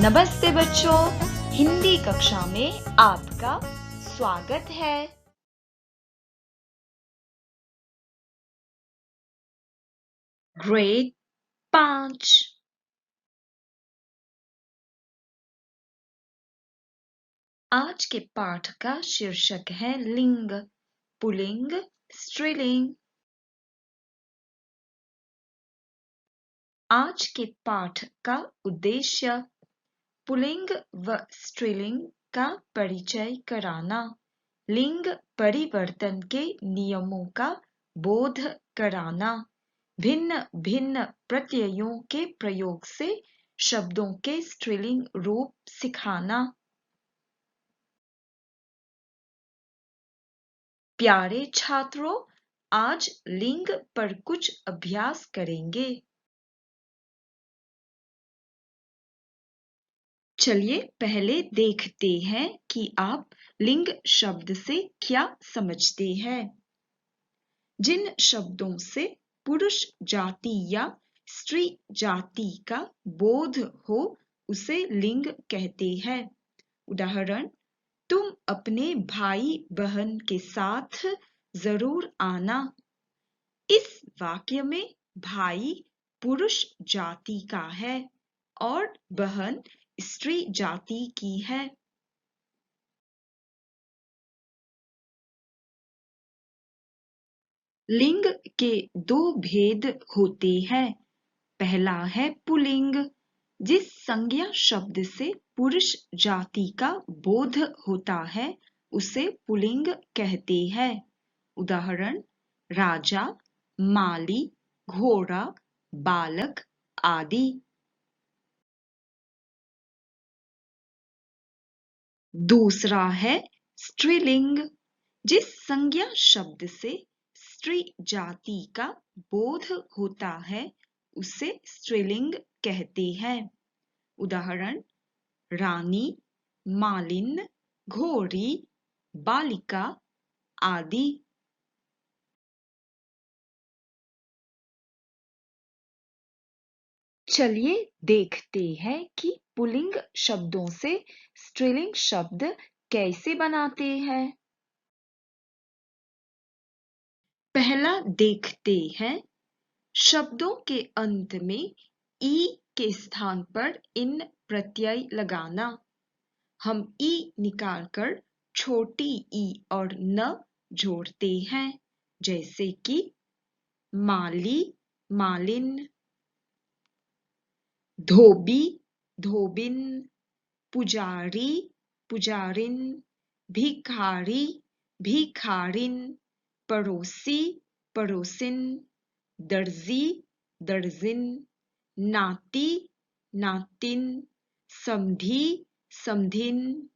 नमस्ते बच्चों, हिंदी कक्षा में आपका स्वागत है। ग्रेड 5। आज के पाठ का शीर्षक है लिंग, पुल्लिंग, स्त्रीलिंग। आज के पाठ का उद्देश्य पुल्लिंग व स्त्रीलिंग का परिचय कराना, लिंग परिवर्तन के नियमों का बोध कराना, भिन्न भिन्न प्रत्ययों के प्रयोग से शब्दों के स्त्रीलिंग रूप सिखाना। प्यारे छात्रों, आज लिंग पर कुछ अभ्यास करेंगे। चलिए पहले देखते हैं कि आप लिंग शब्द से क्या समझते हैं। जिन शब्दों से पुरुष जाति या स्त्री जाति का बोध हो उसे लिंग कहते हैं। उदाहरण, तुम अपने भाई बहन के साथ जरूर आना। इस वाक्य में भाई पुरुष जाति का है और बहन स्त्री जाति की है। लिंग के दो भेद होते हैं। पहला है पुल्लिंग, जिस संज्ञा शब्द से पुरुष जाति का बोध होता है उसे पुल्लिंग कहते हैं। उदाहरण, राजा, माली, घोड़ा, बालक आदि। दूसरा है स्त्रीलिंग, जिस संज्ञा शब्द से स्त्री जाति का बोध होता है उसे स्त्रीलिंग कहते हैं। उदाहरण, रानी, मालिन, घोड़ी, बालिका आदि। चलिए देखते हैं कि पुल्लिंग शब्दों से स्त्रीलिंग शब्द कैसे बनाते हैं। पहला देखते हैं शब्दों के अंत में ई के स्थान पर इन प्रत्यय लगाना। हम ई निकालकर छोटी ई और न जोड़ते हैं, जैसे कि माली, मालिन, धोबी, धोबिन, पुजारी, पुजारिन, भिखारी, भिखारिन, पड़ोसी, पड़ोसिन, दर्जी, दर्जिन, नाती, नातिन, समधी, समधिन।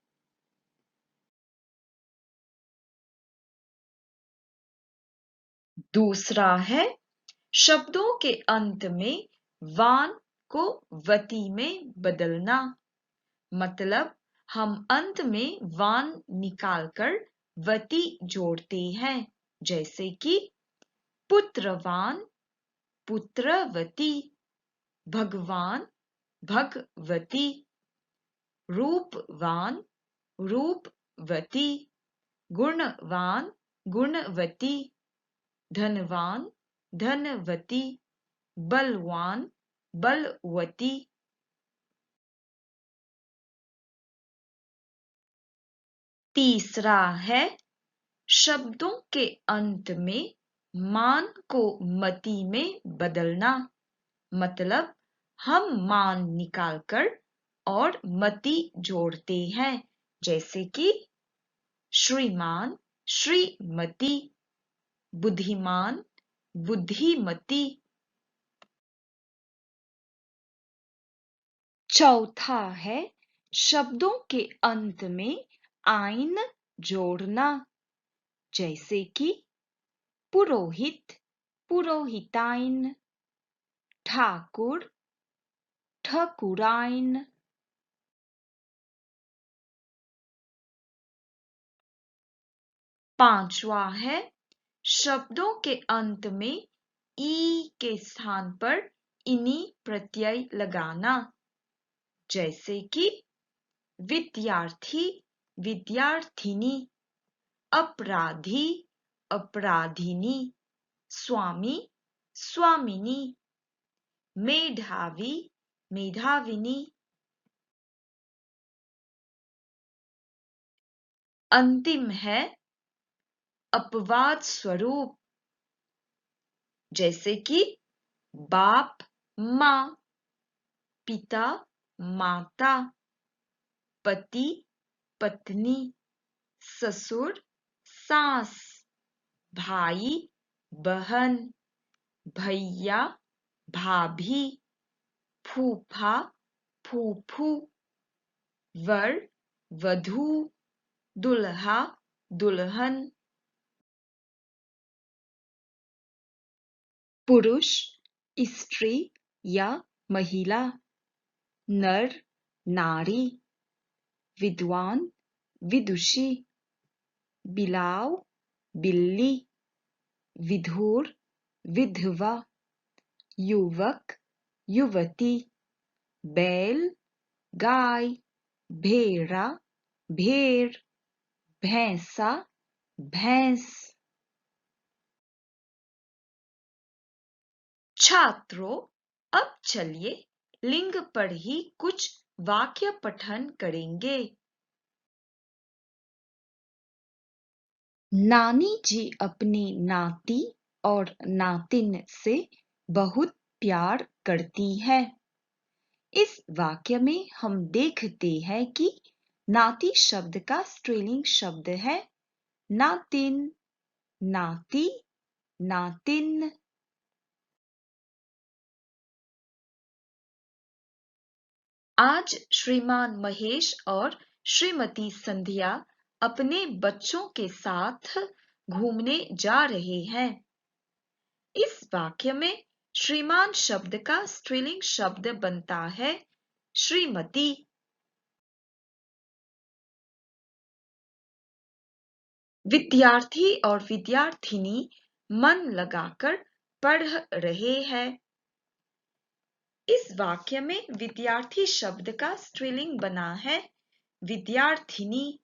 दूसरा है शब्दों के अंत में वान को वती में बदलना। मतलब हम अंत में वान निकालकर वती जोड़ते हैं, जैसे कि पुत्रवान, पुत्रवती, भगवान, भगवती, रूपवान, रूपवती, गुणवान, गुणवती, धनवान, धनवती, बलवान, बलवती। तीसरा है शब्दों के अंत में मान को मति में बदलना। मतलब हम मान निकालकर और मति जोड़ते हैं, जैसे कि श्रीमान, श्रीमती, बुद्धिमान, बुद्धिमती। चौथा है शब्दों के अंत में आइन जोड़ना, जैसे कि पुरोहित, पुरोहिताइन, ठाकुर, ठकुराइन। पांचवा है शब्दों के अंत में ई के स्थान पर इनी प्रत्यय लगाना, जैसे कि विद्यार्थी, विद्यार्थिनी, अपराधी, अपराधिनी, स्वामी, स्वामिनी, मेधावी, मेधाविनी। अंतिम है अपवाद स्वरूप, जैसे कि बाप, माँ, पिता, माता, पति, पत्नी, ससुर, सास, भाई, बहन, भैया, भाभी, फूफा, फूफू, वर, वधू, दुल्हा, दुल्हन। पुरुष, स्त्री या महिला, नर, नारी, विद्वान, विदुषी, बिलाव, बिल्ली, विधुर, विधवा, युवक, युवती, बैल, गाय, भेड़ा, भेड़, भैंसा, भैंस। छात्रों, अब चलिए लिंग पर ही कुछ वाक्य पठन करेंगे। नानी जी अपनी नाती और नातिन से बहुत प्यार करती है। इस वाक्य में हम देखते हैं कि नाती शब्द का स्त्रीलिंग शब्द है नातिन, नाती, नातिन। आज श्रीमान महेश और श्रीमती संध्या अपने बच्चों के साथ घूमने जा रहे हैं। इस वाक्य में श्रीमान शब्द का स्त्रीलिंग शब्द बनता है श्रीमती। विद्यार्थी और विद्यार्थिनी मन लगाकर पढ़ रहे हैं। इस वाक्य में विद्यार्थी शब्द का स्त्रीलिंग बना है विद्यार्थिनी।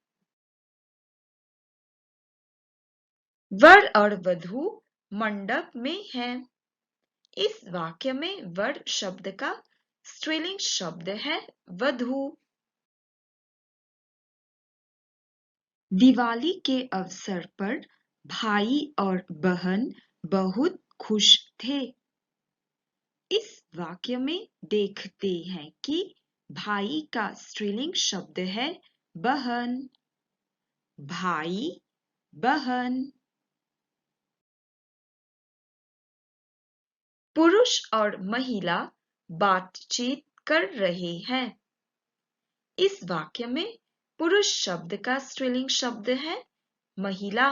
वर और वधू मंडप में हैं। इस वाक्य में वर शब्द का स्त्रीलिंग शब्द है वधू। दिवाली के अवसर पर भाई और बहन बहुत खुश थे। इस वाक्य में देखते हैं कि भाई का स्त्रीलिंग शब्द है बहन, भाई, बहन। पुरुष और महिला बातचीत कर रहे हैं। इस वाक्य में पुरुष शब्द का स्त्रीलिंग शब्द है महिला।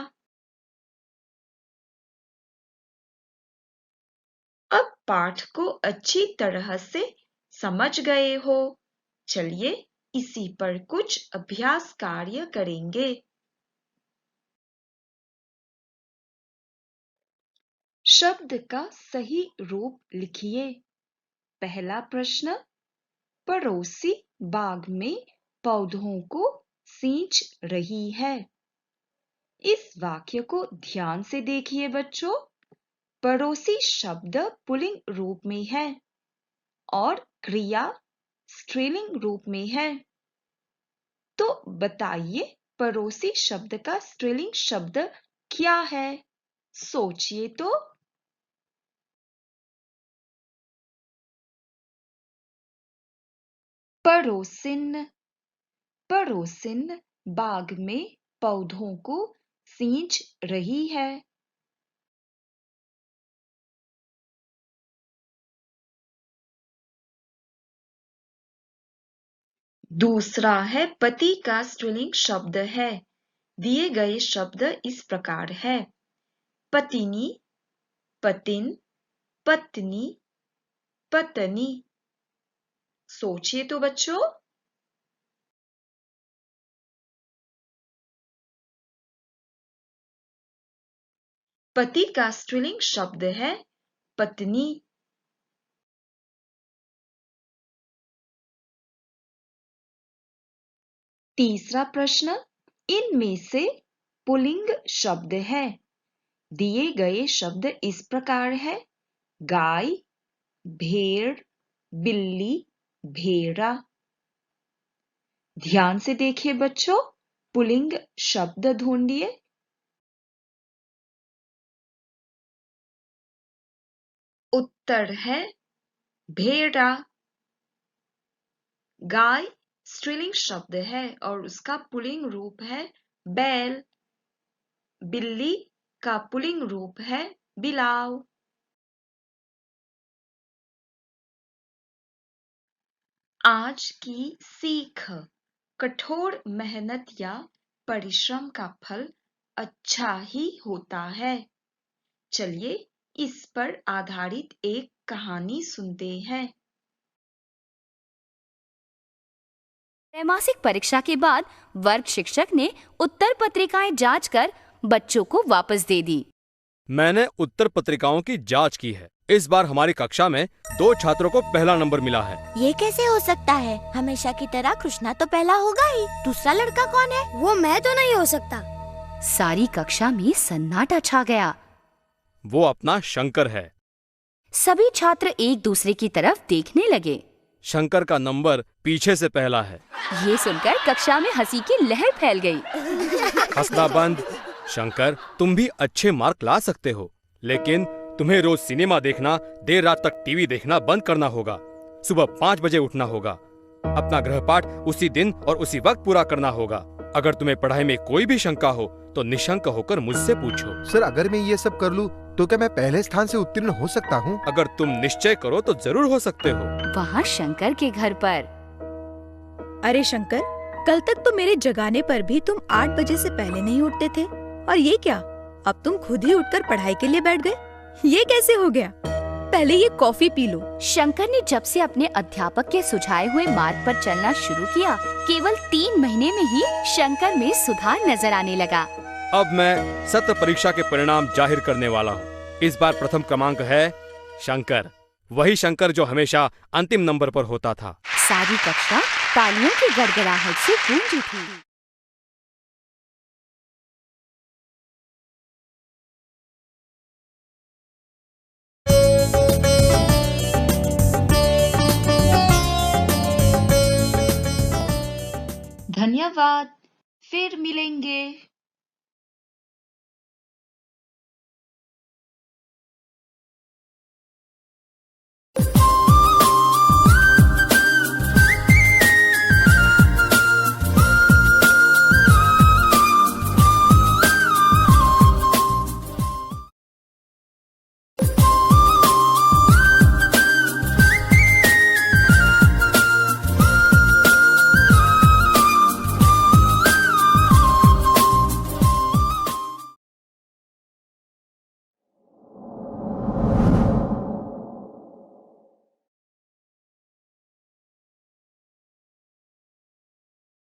अब पाठ को अच्छी तरह से समझ गए हो। चलिए इसी पर कुछ अभ्यास कार्य करेंगे। शब्द का सही रूप लिखिए। पहला प्रश्न, पड़ोसी बाग में पौधों को सींच रही है। इस वाक्य को ध्यान से देखिए बच्चों। पड़ोसी शब्द पुल्लिंग रूप में है और क्रिया स्त्रीलिंग रूप में है। तो बताइए पड़ोसी शब्द का स्त्रीलिंग शब्द क्या है? सोचिए तो। पड़ोसिन। पड़ोसिन बाग में पौधों को सींच रही है। दूसरा है पति का स्त्रीलिंग शब्द है। दिए गए शब्द इस प्रकार है पतिनी, पतिन, पत्नी, पत्नी। सोचिए तो बच्चों। पति का स्त्रीलिंग शब्द है पत्नी। तीसरा प्रश्न, इनमें से पुल्लिंग शब्द है। दिए गए शब्द इस प्रकार है: गाय, भेड़, बिल्ली, भेड़ा। ध्यान से देखिए बच्चों, पुल्लिंग शब्द ढूंढिए। उत्तर है भेड़ा। गाय स्त्रीलिंग शब्द है और उसका पुल्लिंग रूप है बैल। बिल्ली का पुल्लिंग रूप है बिलाव। आज की सीख, कठोर मेहनत या परिश्रम का फल अच्छा ही होता है। चलिए इस पर आधारित एक कहानी सुनते हैं। त्रैमासिक परीक्षा के बाद वर्ग शिक्षक ने उत्तर पत्रिकाएं जांचकर बच्चों को वापस दे दी। मैंने उत्तर पत्रिकाओं की जांच की है। इस बार हमारी कक्षा में 2 छात्रों को पहला नंबर मिला है। ये कैसे हो सकता है? हमेशा की तरह कृष्णा तो पहला होगा ही। दूसरा लड़का कौन है? वो मैं तो नहीं हो सकता। सारी कक्षा में सन्नाटा छा गया। वो अपना शंकर है। सभी छात्र एक दूसरे की तरफ देखने लगे। शंकर का नंबर पीछे से पहला है। ये सुनकर कक्षा में हंसी की लहर फैल गई। हंसना बंद। शंकर, तुम भी अच्छे मार्क ला सकते हो, लेकिन तुम्हें रोज सिनेमा देखना, देर रात तक टीवी देखना बंद करना होगा। सुबह 5 बजे उठना होगा। अपना गृहपाठ उसी दिन और उसी वक्त पूरा करना होगा। अगर तुम्हें पढ़ाई में कोई भी शंका हो तो निशंक होकर मुझसे पूछो। सर, अगर मैं ये सब कर लूं तो क्या मैं पहले स्थान से उत्तीर्ण हो सकता हूँ? अगर तुम निश्चय करो तो जरूर हो सकते हो। वहाँ शंकर के घर पर। अरे शंकर, कल तक तो मेरे जगाने पर भी तुम 8 बजे से पहले नहीं उठते थे, और ये क्या, अब तुम खुद ही उठकर पढ़ाई के लिए बैठ गए? ये कैसे हो गया? पहले ये कॉफी पी लो। शंकर ने जब से अपने अध्यापक के सुझाए हुए मार्ग पर चलना शुरू किया, केवल 3 महीने में ही शंकर में सुधार नजर आने लगा। अब मैं सत्र परीक्षा के परिणाम जाहिर करने वाला हूँ। इस बार प्रथम क्रमांक है शंकर, वही शंकर जो हमेशा अंतिम नंबर पर होता था। सारी कक्षा तालियों की गड़गड़ाहट से गूंजी थी। धन्यवाद, फिर मिलेंगे।